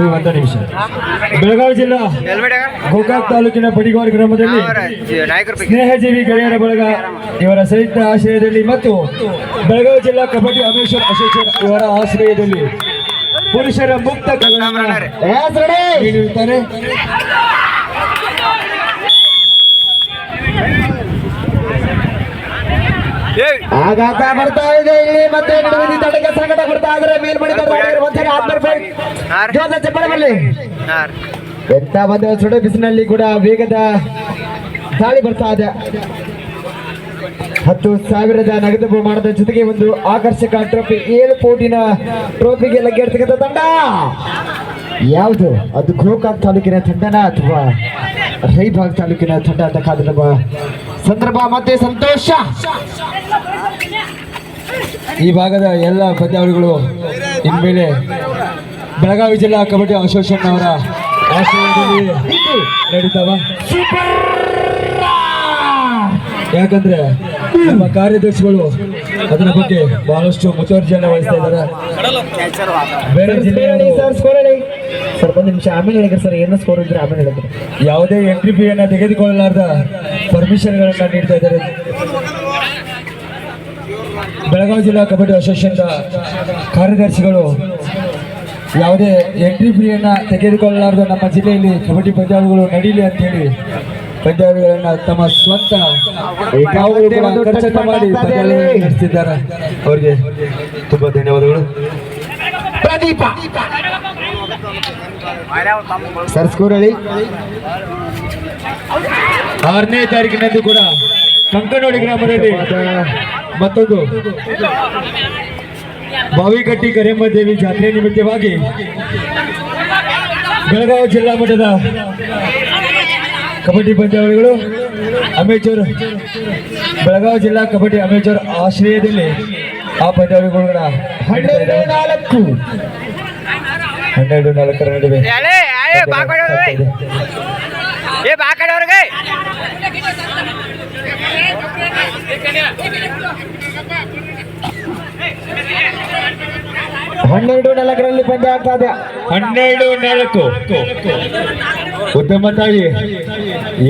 ಒಂದು ನಿಮಿಷ. ಬೆಳಗಾವಿ ಜಿಲ್ಲಾ ಗೋಕಾಕ್ ತಾಲೂಕಿನ ಬಡಿಗೋಡ್ ಗ್ರಾಮದಲ್ಲಿ ಸ್ನೇಹಜೀವಿ ಗೆಳೆಯರ ಬಳಗ ಇವರ ಸಂಯುಕ್ತ ಆಶ್ರಯದಲ್ಲಿ ಮತ್ತು ಬೆಳಗಾವಿ ಜಿಲ್ಲಾ ಕಬಡ್ಡಿ ಅಮೇಶ್ವರ್ ಅಸೋಸಿಯೇಷನ್ ಇವರ ಆಶ್ರಯದಲ್ಲಿ ಪುರುಷರ ಮುಕ್ತ ನೀಡಿರುತ್ತಾರೆ. ಆಘಾತ ಬರ್ತಾ ಇದೆ ಇಲ್ಲಿ ಮತ್ತೆ ತಡೆಗೆ ಸಂಕಟ ಬರ್ತಾ ಇದ್ರೆ ಮೇಲ್ಮಡಿ ಎಂತ ಬಂದ ಸುಡು ಬಿಸಿನಲ್ಲಿ ಕೂಡ ವೇಗದ ದಾಳಿ ಬರ್ತಾ ಇದೆ. 10,000 ನಗದು ಬಹುಮಾನದ ಜೊತೆಗೆ ಒಂದು ಆಕರ್ಷಕ ಟ್ರೋಫಿ 7 ಕೋಟಿನ ಟ್ರೋಫಿಗೆ ಲಗ್ಗೆಡ್ತಕ್ಕಂಥ ತಂಡ ಯಾವುದು? ಅದು ಗೋಕಾಕ್ ತಾಲೂಕಿನ ತಂಡನ ಅಥವಾ ರೈಬಾಗ್ ತಾಲೂಕಿನ ತಂಡ ಅಂತ ಕಾದಿರುವ ಸಂದರ್ಭ ಮತ್ತೆ ಸಂತೋಷ. ಈ ಭಾಗದ ಎಲ್ಲ ಪಂದ್ಯಾವಳಿಗಳು ಇನ್ಮೇಲೆ ಬೆಳಗಾವಿ ಜಿಲ್ಲಾ ಕಬಡ್ಡಿ ಅಸೋಸಿಯೇಷನ್ ಅವರ ಆಶ್ರಯದಲ್ಲಿ ನಡೀತಾವ. ಯಾಕಂದ್ರೆ ನಮ್ಮ ಕಾರ್ಯದರ್ಶಿಗಳು ಅದರ ಬಗ್ಗೆ ಬಹಳಷ್ಟು ಮುತುವರ್ಜಿಯನ್ನು ವಹಿಸ್ತಾ ಇದ್ದಾರೆ. ಬೇರೆ ಜಿಲ್ಲೆಯಲ್ಲಿ ಸ್ವಲ್ಪ ನಿಮಿಷ ಆಮೇಲೆ ಹೇಳಿದ್ರೆ ಸರ್, ಏನೋ ಸ್ಕೋರ್ ಇದ್ರೆ ಆಮೇಲೆ ಹೇಳಿದ್ರೆ ಯಾವುದೇ ಎಂಟ್ರಿ ಫೀಯನ್ನು ತೆಗೆದುಕೊಳ್ಳಲಾರ್ದ ಪರ್ಮಿಷನ್ಗಳನ್ನ ನೀಡ್ತಾ ಇದ್ದಾರೆ. ಬೆಳಗಾವಿ ಜಿಲ್ಲಾ ಕಬಡ್ಡಿ ಅಸೋಸಿಯೇಷನ್ ಕಾರ್ಯದರ್ಶಿಗಳು ಯಾವುದೇ ಎಂಟ್ರಿ ಫೀಯನ್ನು ತೆಗೆದುಕೊಳ್ಳಲಾರ್ದ ನಮ್ಮ ಜಿಲ್ಲೆಯಲ್ಲಿ ಕಬಡ್ಡಿ ಪಂದ್ಯಾವಳಿಗಳು ನಡೀಲಿ ಅಂತ ಹೇಳಿ ಪಂದ್ಯಾವಳಿಗಳನ್ನ ತಮ್ಮ ಸ್ವಂತ ಖರ್ಚನ್ನು ಮಾಡಿ ನಡೆಸ್ತಿದ್ದಾರೆ. ಅವರಿಗೆ ತುಂಬಾ ಧನ್ಯವಾದಗಳು. ಪ್ರದೀಪ ಸರ್ ಸ್ಕೋರ್ ಹೇಳಿ. 6ನೇ ತಾರೀಕಿನಂದು ಕೂಡ ಕಂಕನೋಡಿ ಗ್ರಾಮದಲ್ಲಿ ಮತ್ತೊಂದು ಬಾವಿಕಟ್ಟಿ ಕರೆಮ್ಮ ದೇವಿ ಜಾತ್ರೆ ನಿಮಿತ್ತವಾಗಿ ಬೆಳಗಾವಿ ಜಿಲ್ಲಾ ಮಟ್ಟದ ಕಬಡ್ಡಿ ಪಂದ್ಯಾವಳಿಗಳು ಅಮೇಚೂರ್ ಬೆಳಗಾವಿ ಜಿಲ್ಲಾ ಕಬಡ್ಡಿ ಅಮೇಚೂರ್ ಆಶ್ರಯದಲ್ಲಿ ಆ ಪಂದ್ಯಾವಳಿಗಳ 12-4 ನಡುವೆ ಹನ್ನೆರಡು 4ರಲ್ಲಿ ಪಂದ್ಯ ಆಗ್ತಾ ಇದೆ. 12-4 ಉತ್ತಮ ತಾಯಿ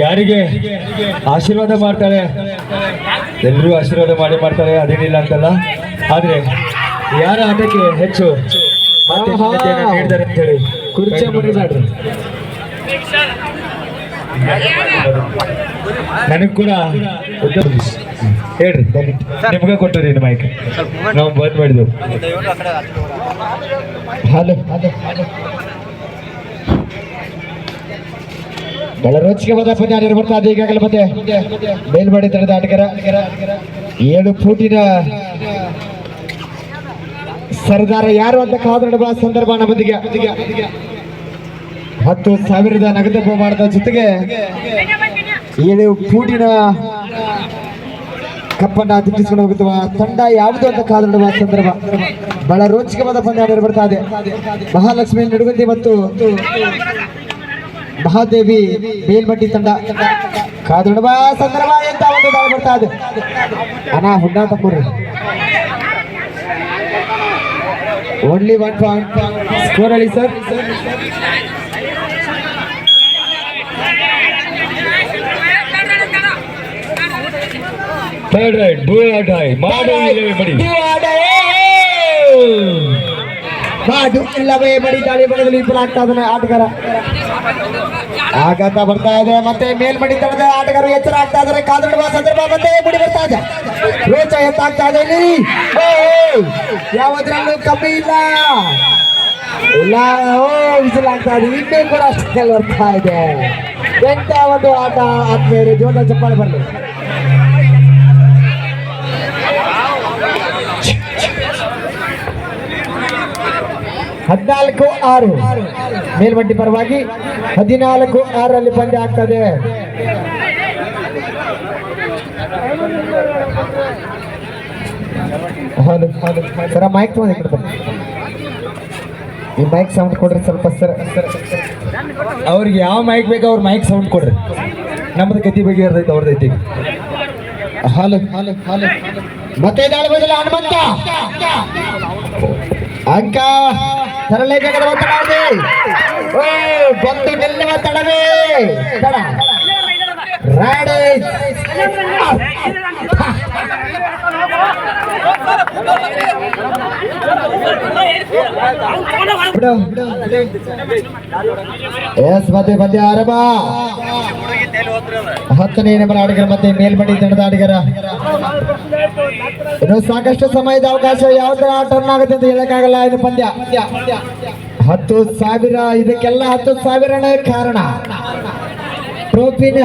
ಯಾರಿಗೆ ಆಶೀರ್ವಾದ ಮಾಡ್ತಾಳೆ, ಎಲ್ಲರೂ ಆಶೀರ್ವಾದ ಮಾಡ್ತಾಳೆ, ಅದೇನಿಲ್ಲ ಅಂತಲ್ಲ. ಆದ್ರೆ ಯಾರ ಆಟಕ್ಕೆ ಹೆಚ್ಚು ನೀಡ್ತಾರೆ ಅಂತ ಹೇಳಿ ಕುರ್ಚಿ ಮುರಿದಾಡ್ರಿ. ನನಗ್ ಕೂಡ ಹೇಳ್ರಿ, ನಿಮ್ಗೆ ಕೊಟ್ಟರಿ ಮೈಕ್ ನಾವು ಬಂದ್ ಮಾಡಿದ್ವು. ಬಹಳ ರೋಚಕವಾದ ಪಂದ್ಯ ನಿರ್ಬರ್ತಾ ಇದೆ ಈಗಾಗಲೇ. ಮತ್ತೆ ಮೇಲ್ಮಡಿ ತಂಡದ ಆಟಗಾರ 7 ಫೂಟಿನ ಸರ್ದಾರ ಯಾರು ಅಂತ ಕಾದುಡುವ ಸಂದರ್ಭ ನಮ್ಮೊಂದಿಗೆ 10,000 ನಗದು ಬಹುಮಾನದ ಜೊತೆಗೆ 7 ಫೂಟಿನ ಕಪ್ಪನ್ನ ದಿಟ್ಟಿಸಿಕೊಂಡು ಹೋಗುತ್ತವ ತಂಡ ಯಾವುದು ಅಂತ ಕಾದುಡುವ ಸಂದರ್ಭ. ಬಹಳ ರೋಚಕವಾದ ಪಂದ್ಯ ನಿರ್ಬರ್ತಾ ಇದೆ. ಮಹಾಲಕ್ಷ್ಮಿ ನಡುಗಂದಿ ಮತ್ತು ಮಹಾದೇವಿ ಮೇಲ್ಮಟ್ಟಿ ತಂಡ ಕಾದುಡುವ ಸಂದರ್ಭ ಎಂತ ಒಂದು ದಾಳಿ ಬರ್ತಾ ಇದೆ. ಅನಾ ಹುಡ್ಡ ತಕ್ಕೊಡ್ರಿ. ಓನ್ಲಿ 1 ಪಾಯಿಂಟ್ ಸ್ಕೋರ್ ಹೇಳಿ ಸರ್. ಥರ್ಡ್ ರೈಟ್ ಮಾಡು ಇಲ್ಲವೇ ಬಡಿ ದಾಳಿ ಬಡದಲ್ಲಿ ಆಗ್ತಾ ಇದ್ದಾನೆ ಆಟಗಾರ. ಆಘಾತ ಬರ್ತಾ ಇದೆ. ಮತ್ತೆ ಮೇಲ್ಮಡಿ ತಂಡದ ಆಟಗಾರರು ಎಚ್ಚರ ಆಗ್ತಾ ಇದ್ದಾರೆ. ಕಾದುಡುವ ಸಂದರ್ಭ ಮತ್ತೆ ಮುಡಿ ಬರ್ತಾ ಇದೆ. ರೋಚ ಎತ್ತಾಗ್ತಾ ಇದೆ ಇಲ್ಲಿ. ಯಾವುದ್ರಲ್ಲೂ ಕಮ್ಮಿ ಇಲ್ಲ. ವಿಸಿಲ್ ಆಗ್ತಾ ಇದೆ. ಇನ್ನೇ ಕೂಡ ಅಷ್ಟೇ ಬರ್ತಾ ಇದೆ. ಎಂತ ಒಂದು ಆಟ ಆದ್ಮೇಲೆ ಜೋರ ಚಪ್ಪಾಳೆ ಬರಲಿ. ಹದಿನಾಲ್ಕು 6 ಮೇಲ್ಮಟ್ಟಿ ಪರವಾಗಿ 14-6ರಲ್ಲಿ ಪಂದ್ಯ ಆಗ್ತದೆ. ಸರ ಮೈಕ್ ತಗೊಂಡು ಈ ಮೈಕ್ ಸೌಂಡ್ ಕೊಡ್ರಿ ಸ್ವಲ್ಪ ಸರ್. ಅವ್ರಿಗೆ ಯಾವ ಮೈಕ್ ಬೇಕು ಅವ್ರ ಮೈಕ್ ಸೌಂಡ್ ಕೊಡ್ರಿ. ನಮ್ಮದು ಗತಿ ಬಗ್ಗೆ ಇರ್ತೈತೆ ಅವ್ರದೈತಿ. ಹಾಲು ಮತ್ತೆ ದಾಳಿ ಬದಲು ಹನುಮಂತ ಅಂಕ ತರಲೇಬೇಕಾದ ಒತ್ತಡ ಇದೆ. ಓ ಬಂದು ನಿಲ್ಲುವ ತಡವೇ ತಡ. ರೆಡಿ. ಎಸ್ ಮತ್ತೆ ಪಂದ್ಯ ಆರಂಭ. 10ನೇ ನಂಬರ್ ಆಟಗಾರ ಮತ್ತೆ ಮೇಲ್ಮಡಿ ತಂಡದ ಆಟಗಾರ. ಇನ್ನು ಸಾಕಷ್ಟು ಸಮಯದ ಅವಕಾಶ ಯಾವ ತರ ಟರ್ನ್ ಆಗುತ್ತೆ ಅಂತ ಹೇಳಕ್ಕಾಗಲ್ಲ. ಇದು ಪಂದ್ಯ 10,000. ಇದಕ್ಕೆಲ್ಲ 10,000ನೇ ಕಾರಣ. ಟ್ರೋಫಿನ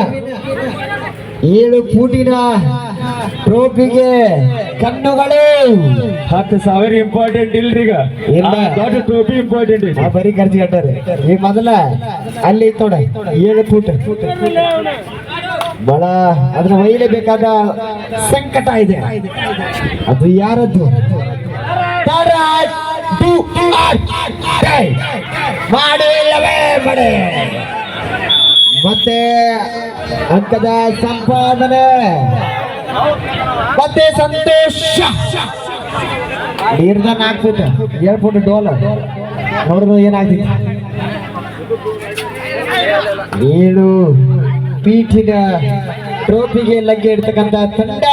7 ಫೂಟಿನ ಟ್ರೋಫಿಗೆ ಕಣ್ಣುಗಳು. 10,000 ಇಂಪಾರ್ಟೆಂಟ್ ಇಲ್ರೀಗ. ಇಲ್ಲ. ದೊಡ್ಡ ಟ್ರೋಫಿ ಇಂಪಾರ್ಟೆಂಟ್ ಇದೆ. ಬರೀ ಖರ್ಚು ಕಟ್ಟಾರೆ. ಈ ಮೊದಲ ಅಲ್ಲಿ ತೊಡ 7 ಫೂಟ್ ಬಹಳ ಅದನ್ನ ಒಯ್ಯಲೇಬೇಕಾದ ಸಂಕಟ ಇದೆ. ಅದು ಯಾರದ್ದು? ಮಾಡಿಲ್ಲವೇ ಮಡೆ. ಮತ್ತೆ ಅಂಕದ ಸಂಪಾದನೆ ಮತ್ತೆ ಸಂತೋಷ. ನೀರ್ದ 4 ಫೂಟ್ 7 ಫೂಟ್ ಡೋಲ ನೋಡಿದ್ರು ಏನಾಗ್ತಿತ್ತು. 7 ಪೀಠಿನ ಟ್ರೋಫಿಗೆ ಲಗ್ಗೆ ಇಡ್ತಕ್ಕಂತ ತಂಡ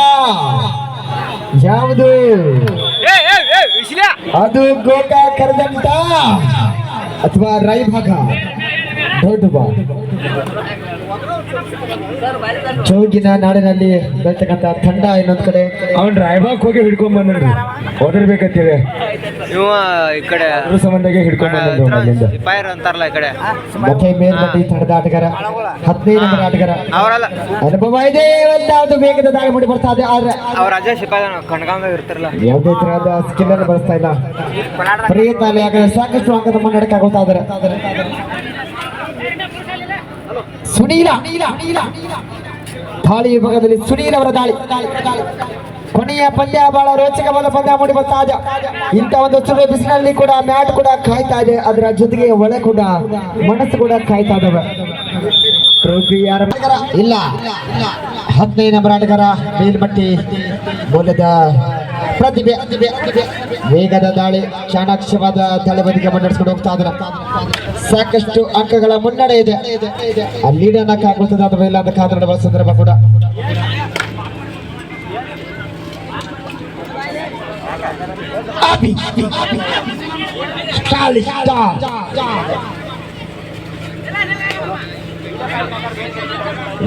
ಯಾವುದು? ಅದು ಗೋಕಾ ಕರೆದಂತ ಅಥವಾ ರಾಯಭಾಗ ದೊಡ್ಡ ಚೌಗಿನ ನಾಡಿನಲ್ಲಿ ಬೆಳ್ತಕ್ಕಂತ ತಂಡ. ಇನ್ನೊಂದ್ ಕಡೆ ಅವ್ನ್ ರಾಯಬಾಗ್ ಹೋಗಿ ಹಿಡ್ಕೊಂಡ್ ಬಂದ್ರಿ ಓದಿರ್ಬೇಕಂತೇಳಿ ಇವ ಈ ಕಡೆ ಅದ್ರ ಸಂಬಂಧಾಗೆ ಹಿಡ್ಕೊಂಡ್ ಬಂದ್ರು. ಫೈರ್ ಅಂತಾರಲ್ಲ ಈ ಕಡೆ ಮತ್ತೆ ಮೇಲ್ಮಟ್ಟಿ ತಂಡದ ಆಟಗಾರ 15ನೇ ನಂಬರ್ ಆಟಗಾರ. ಅವರಲ್ಲ ಅನುಭವ ಇದೆ. ಒಂದಾவது ವೇಗದ ದಾಳಿ ಮಾಡಿ ಬರ್ತಾ ಇದೆ. ಆದ್ರೆ ಅವ್ರ ಅಜಯ್ ಶಿಪಾಯಿ ಕಣ್ಗಾಂಗ ಇರ್ತಾರಲ್ಲ ಯಾವುದೇ ತರಹದ ಸ್ಕಿಲ್ ಅನ್ನು ಬಳಸ್ತಾ ಇಲ್ಲ. ಪ್ರಯತ್ನ ಯಾಕಂದ್ರೆ ಸಾಕಷ್ಟು ಅಂಕದ ಮುನ್ನಡೆಗೆ ಆಗೋತಾ ಇದ್ದಾರೆ. ಸುನೀಲ ದಾಳಿ ವಿಭಾಗದಲ್ಲಿ ಸುನೀಲ್ ಅವರ ದಾಳಿ. ಕೊನೆಯ ಪಂದ್ಯ ಬಹಳ ರೋಚಕವಾದ ಪಂದ್ಯ ಮೂಡಿ ಬರ್ತಾ ಇದೆ. ಇಂಥ ಒಂದು ಸುಳ್ಳು ಬಿಸಿಲಿನಲ್ಲಿ ಕೂಡ ಮ್ಯಾಟ್ ಕೂಡ ಕಾಯ್ತಾ ಇದೆ. ಅದರ ಜೊತೆಗೆ ಒಳೆ ಕೂಡ ಮನಸ್ಸು ಕೂಡ ಕಾಯ್ತಾ ಇದಾವೆ. ಟ್ರೋಫಿ ಯಾರ ಇಲ್ಲ. 15ನೇ ನಂಬರ್ ಆಟಗಾರ ಮೇಲ್ಮಟ್ಟಿ ಮೂಲದ ಪ್ರತಿಭೆ. ವೇಗದ ದಾಳಿ ಚಾಣಾಕ್ಷವಾದ ತಲೆಬದಿಗೆ ಮುನ್ನಡೆಸ್ಕೊಂಡು ಹೋಗ್ತಾ ಇದ್ದಾರೆ. ಸಾಕಷ್ಟು ಅಂಕಗಳ ಮುನ್ನಡೆ ಇದೆ. ಆ ಲೀಡ್ ಅನ್ನಕ್ಕಾಗುತ್ತದೆ ಅಥವಾ ಇಲ್ಲ ಅಂತ ಕಾದು ನೋಡುವ ಸಂದರ್ಭ ಕೂಡ.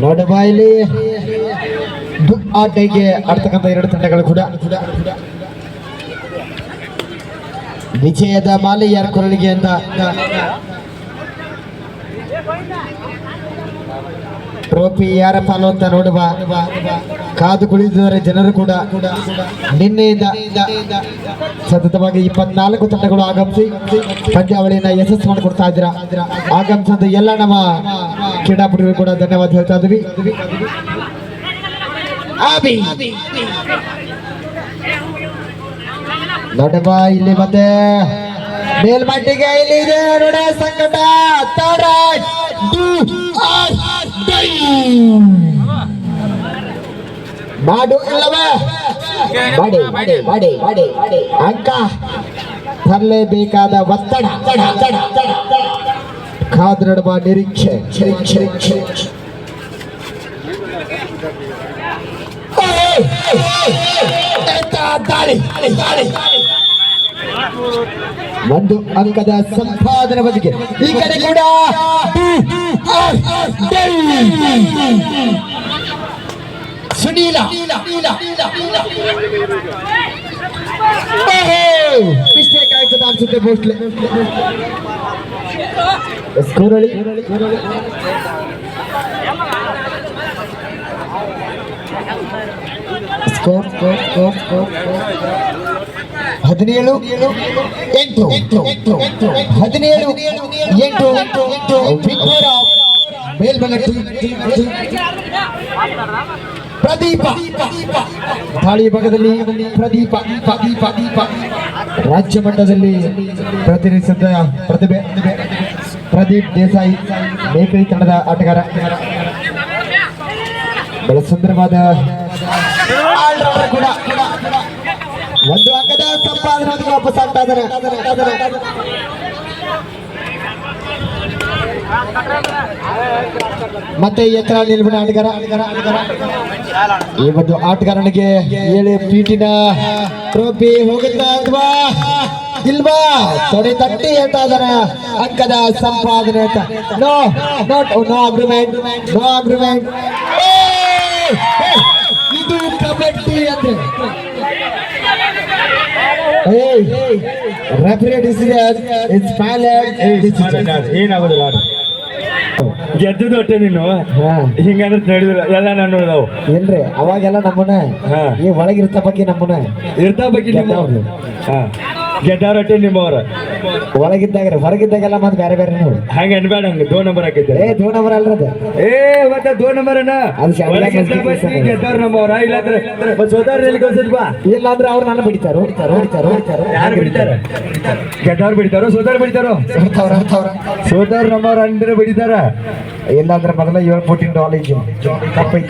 ನೋಡುವ ಇಲ್ಲಿ ಆಟಕ್ಕೆ ಆಡ್ತಕ್ಕಂಥ 2 ತಂಡಗಳು ಕೂಡ ವಿಜಯದ ಮಾಲೆ ಯಾರ ಕೊರಳಿಗೆ ಅಂತ ಟ್ರೋಫಿ ಯಾರ ಪಾಲು ಅಂತ ನೋಡುವ ಕಾದು ಕುಳಿತಿದ್ದಾರೆ ಜನರು ಕೂಡ. ನಿನ್ನೆಯಿಂದ ಸತತವಾಗಿ 24 ತಂಡಗಳು ಆಗಮಿಸಿ ಪಂದ್ಯಾವಳಿಯನ್ನ ಯಶಸ್ಸು ಮಾಡಿಕೊಡ್ತಾ ಇದ್ದೀರಾ. ಆಗಮಿಸಿದ ಎಲ್ಲ ನಮ್ಮ ಕ್ರೀಡಾಪಟುಗಳು ಕೂಡ ಧನ್ಯವಾದ ಹೇಳ್ತಾ ಇದ್ವಿ. ನೋಡಬ ಇಲ್ಲಿ ಮತ್ತೆ ಮೇಲ್ಮಟ್ಟಿಗೆ ಇಲ್ಲಿ ಇದೆ ನೋಡ ಸಂಕಟ. ಮಾಡು ಇಲ್ಲವೇ ಮಾಡಿ ಅಂಕ ತರಲೇಬೇಕಾದ ಒತ್ತಡ. ಕಾದು ನಡುವ ನಿರೀಕ್ಷೆ. ಒಂದು ಅಂಕದ ಸಂಪಾದನೆ ಬದಿಗೆ ಈ ಕಡೆ ಕೂಡ ಸುನೀಲ ಮಿಸ್ಟೇಕ್ ಆಗ್ತದೆ ಅನ್ಸುತ್ತೆ. ಬೋಸ್ಲೆ ಸ್ಕೋರಳಿ ಸ್ಕೋರ್ 17-8 ಪ್ರದೀಪ ದಾಳಿ ಭಾಗದಲ್ಲಿ ಪ್ರದೀಪ ರಾಜ್ಯ ಮಟ್ಟದಲ್ಲಿ ಪ್ರತಿನಿಧಿಸಿದ ಪ್ರತಿಭೆ ಪ್ರದೀಪ್ ದೇಸಾಯಿ ಮೇಕರಿ ತಂಡದ ಆಟಗಾರ. ಬಹಳ ಸುಂದರವಾದ ಕೂಡ ಒಂದು ಅಂಕದ ಸಂಪಾದನೆ ವಾಪಸ್ ಆಗ್ತಾ ಇದ್ದಾರೆ. ಮತ್ತೆ ಎತ್ತರ ನಿಲ್ಬಿಡ ಆಟಗಾರ ಈ ಒಂದು ಆಟಗಾರನಿಗೆ 7 ಫೀಟಿನ ಟ್ರೋಫಿ ಹೋಗುತ್ತಾ ಅಥವಾ ಇಲ್ವಾ? ತೊಡೆ ತಟ್ಟಿ ಹೇಳ್ತಾ ಇದಾರ ಅಂಕದ ಸಂಪಾದನೆ ಅಂತ. No agreement. ಇದು ಕಬಡ್ಡಿ ಅಂದ್ರೆ ರೆಫರಿ ಡಿಸಿಷನ್ ಇಟ್ಸ್ ಏನಾಗೋದಿಲ್ಲ ಗೆದ್ದದ ಹೊಟ್ಟೆ ನೀನು ಹಿಂಗಂದ್ರೆ ನಡೆದಿಲ್ಲ ಎಲ್ಲ ನಾನು ನೋಡಿದವು ಏನ್ರಿ ಅವಾಗೆಲ್ಲ ನಮ್ಮನ್ನ ಈ ಒಳಗಿರ್ತ ಬಗ್ಗೆ ನಮ್ಮನ್ನ ಇರ್ತಾ ಬಗ್ಗೆ ನಿಮ್ಮವ್ರು ಗೆದ್ದಾರ ಹೊಟ್ಟೆ ನಿಮ್ಮವ್ರ ಒಳಗಿದ್ದಾಗ ಹೊರಗಿದ್ದಾಗೆಲ್ಲ ಮತ್ತೆ ಬೇರೆ ಬೇರೆ ನೋಡಿ ಹಂಗೆ ಅನ್ಬೇಡ ಹಂಗೆ 2 ನಂಬರ್ ಹಾಕಿದ್ದೆ 2 ನಂಬರ್ ಅಲ್ರದ ಮತ್ತೆ 2 ನಂಬರ್ ಗೆದ್ದಾರ ನಮ್ಮವ್ರ ಇಲ್ಲಾಂದ್ರೆ ಸೋದಾರ ಕಳ್ಸಿದ್ವಾ ಇಲ್ಲಾಂದ್ರೆ ಅವ್ರು ನನ್ನ ಬಿಡ್ತಾರೋ ಯಾರು ಬಿಡ್ತಾರ ಗೆದ್ದಾರ ಬಿಡ್ತಾರೋ ಸೋದಾರ ಬಿಡ್ತಾರೋ ಸೋದಾರ ನಮ್ಮವ್ರ ಅಂದ್ರೆ ಬಿಡಿತಾರ ಇಲ್ಲಾಂದ್ರೆ ಮೊದಲ 7 ಫುಟಿನ ನಾಲೆಜ್ ಕಪ್ಪೈ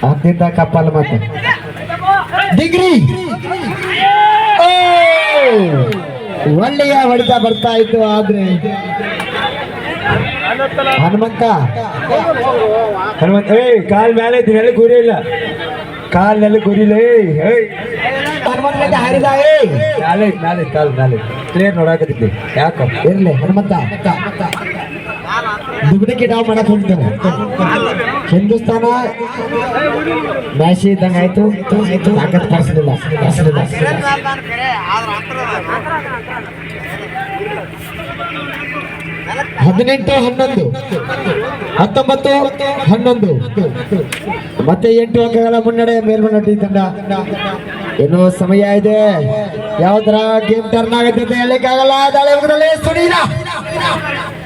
ಹತ್ತಿದ್ದ ಕಪ್ಪಲ್ಲ ಮತ್ತೆ ಡಿಗ್ರಿ ಒಳ್ಳೆಯ ಹೊಡಿತ ಬರ್ತಾ ಇತ್ತು. ಆದ್ರೆ ಹನುಮಂತ ಕಾಲ್ ಮೇಲೆ ನೆಲೆ ಗುರಿ ಇಲ್ಲ ಕಾಲ್ ನೆಲೆ ಗುರಿ ಇಲ್ಲ ಹನುಮಂತ ಹಾರಿದ ನಾಳೆ ಕಾಲ್ ನಾಳೆ ಕ್ಲಿಯರ್ ನೋಡಾಕತ್ತಿದ್ದೆ ಯಾಕ ಇರ್ಲಿ ಹನುಮಂತ ದುಗ್ಡಕ್ಕೆ ಡಾವ್ ಮಾಡಕ್ ಹೋಗ್ತಾನೆ. ಹಿಂದೂಸ್ತಾನ ಮ್ಯಾಚ್ ಇದ್ದಂಗೆ ಆಯ್ತು ತಾಕತ್ ಕಳಿಸಲಿಲ್ಲ 18-11 19-11 ಮತ್ತೆ 8 ಅಂಕಗಳ ಮುನ್ನಡೆ ಮೇಲ್ಮನಟ್ಟಿ ತಂಡ. ಏನೋ ಸಮಯ ಇದೆ, ಯಾವ ತರ ಗೇಮ್ ಟರ್ನ್ ಆಗುತ್ತೆ ಅಂತ ಹೇಳಲಿಕ್ಕಾಗಲ್ಲ. ದಾಳಿ ಹೋಗದಲ್ಲಿ ಸುನೀಲ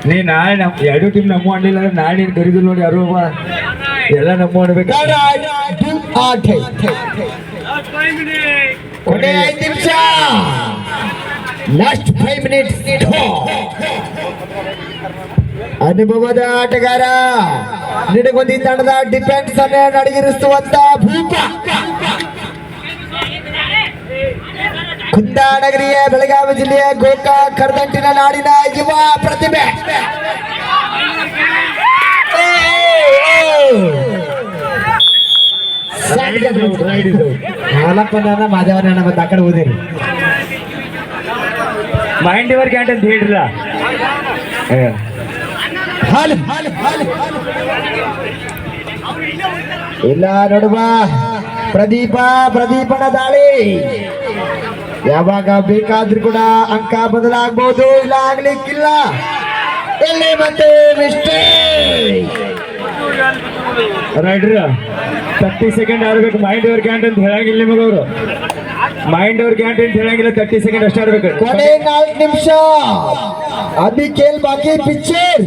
ನೀ ನಾಳೆ ಎರಡು ಟೀಮ್ ನಮ್ಮ ಆಡ್ಲಿಲ್ಲ ಅಂದ್ರೆ ನಾಳೆ ನೀನು ಕರೀದು ನೋಡಿ ಯಾರು ಎಲ್ಲ ನಮ್ಮ ಆಡ್ಬೇಕು. ಕೊನೆ 5 ನಿಮಿಷ, ಲಾಸ್ಟ್ 5 ಮಿನಿಟ್ಸ್. ಅನುಭವದ ಆಟಗಾರ ನಿನಗೊಂದು ಈ ತಂಡದ ಡಿಫೆನ್ಸ್ ಅನ್ನು ನಡಗಿರಿಸುವಂತ ಭೂಪ ಕುಂದಾನಗರಿಯ ಬೆಳಗಾವಿ ಜಿಲ್ಲೆಯ ಗೋಕಾಕ್ ಕರದಂಟಿನ ನಾಡಿನ ಯುವ ಪ್ರತಿಭೆ ಹಾಲಪ್ಪನ ಮಾದೇವನ ಮತ್ತೆ ಆ ಕಡೆ ಓದಿರಿ ಮೈಂಡ್ ಯುವರ್ ಕ್ಯಾಂಟ್ ಅಂತ ಹೇಳಿಲ್ಲ. ಇಲ್ಲ ನೋಡುವ ಪ್ರದೀಪನ ದಾಳಿ ಯಾವಾಗ ಬೇಕಾದ್ರೂ ಕೂಡ ಅಂಕ ಬದಲಾಗಬಹುದು, ಇಲ್ಲ ಆಗ್ಲಿಕ್ಕಿಲ್ಲ. ಇಲ್ಲಿ ಮತ್ತೆ ಮಿಸ್ಟೇಕ್. ರೈಡ್ರ 30 ಸೆಕೆಂಡ್ ಆಡ್ಬೇಕು. ಮೈಂಡ್ ಯುವರ್ ಕ್ಯಾಂಟ್ ಅಂತ ಹೇಳಂಗಿಲ್ಲ ನಿಮಗವರು. ಮೈಂಡ್ ಯುವರ್ ಕ್ಯಾಂಟ್ ಅಂತ ಹೇಳಂಗಿಲ್ಲ, 30 ಸೆಕೆಂಡ್ ಅಷ್ಟೇ ಆಡ್ಬೇಕು. ಕೊನೆ 4 ನಿಮಿಷ. ಅಭಿ ಕೇಲ್ ಬಾಕಿ ಪಿಕ್ಚರ್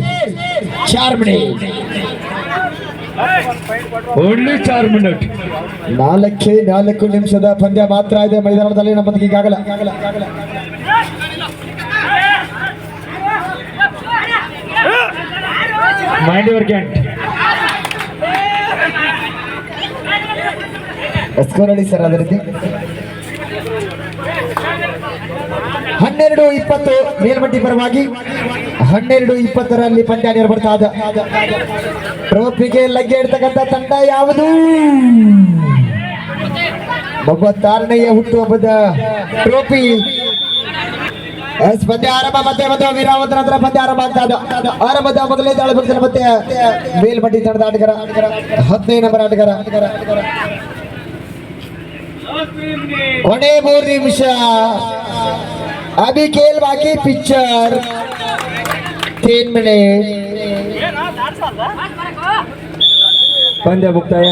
4 ಮಿನಿಟ್. Only 4 minute. 4 ನಿಮಿಷದ ಪಂದ್ಯ ಮಾತ್ರ ಇದೆ ಮೈದಾನದಲ್ಲಿ ನಮ್ಮದಿಗೆ ಈಗಾಗಲೇ. ಮೈಂಡ್ ಯುವರ್ ಕ್ಯಾಂಟ್ ಸ್ಕೋರ್ ಹೇಳಿ ಸರ್. ಅದೇ ರೀತಿ 12-20 ಮೇಲ್ಮಟ್ಟಿ ಪರವಾಗಿ 12-20ರಲ್ಲಿ ಪಂದ್ಯ ನಿರ್ಬರ್ತಾ ಇದೆ. ಟ್ರೋಫಿಗೆ ಲಗ್ಗೆ ಇಡ್ತಕ್ಕಂಥ ತಂಡ ಯಾವುದು? 36ನೆಯ ಹುಟ್ಟುಹಬ್ಬದ ಟ್ರೋಫಿ. ಪಂದ್ಯ ಆರಂಭ ಮತ್ತೆ ವಿರಾಮದ ನಂತರ ಪಂದ್ಯ ಆರಂಭ ಆಗ್ತಾ ಇದೆ. ಆರಂಭದ ಮೊದಲೇ ದಾಳಿ ಬರ್ತದೆ ಮತ್ತೆ ಮೇಲ್ಮಟ್ಟಿ ತಂಡದ ಆಟಗಾರ 15 ನಂಬರ್ ಆಟಗಾರ. ಕೊನೆ 3 ನಿಮಿಷ. ಅಭಿ ಕೇಲ್ ಬಾಕಿ ಪಿಕ್ಚರ್ 3 ಮಿನಿಟ್. ಪಂದ್ಯ ಮುಕ್ತಾಯ.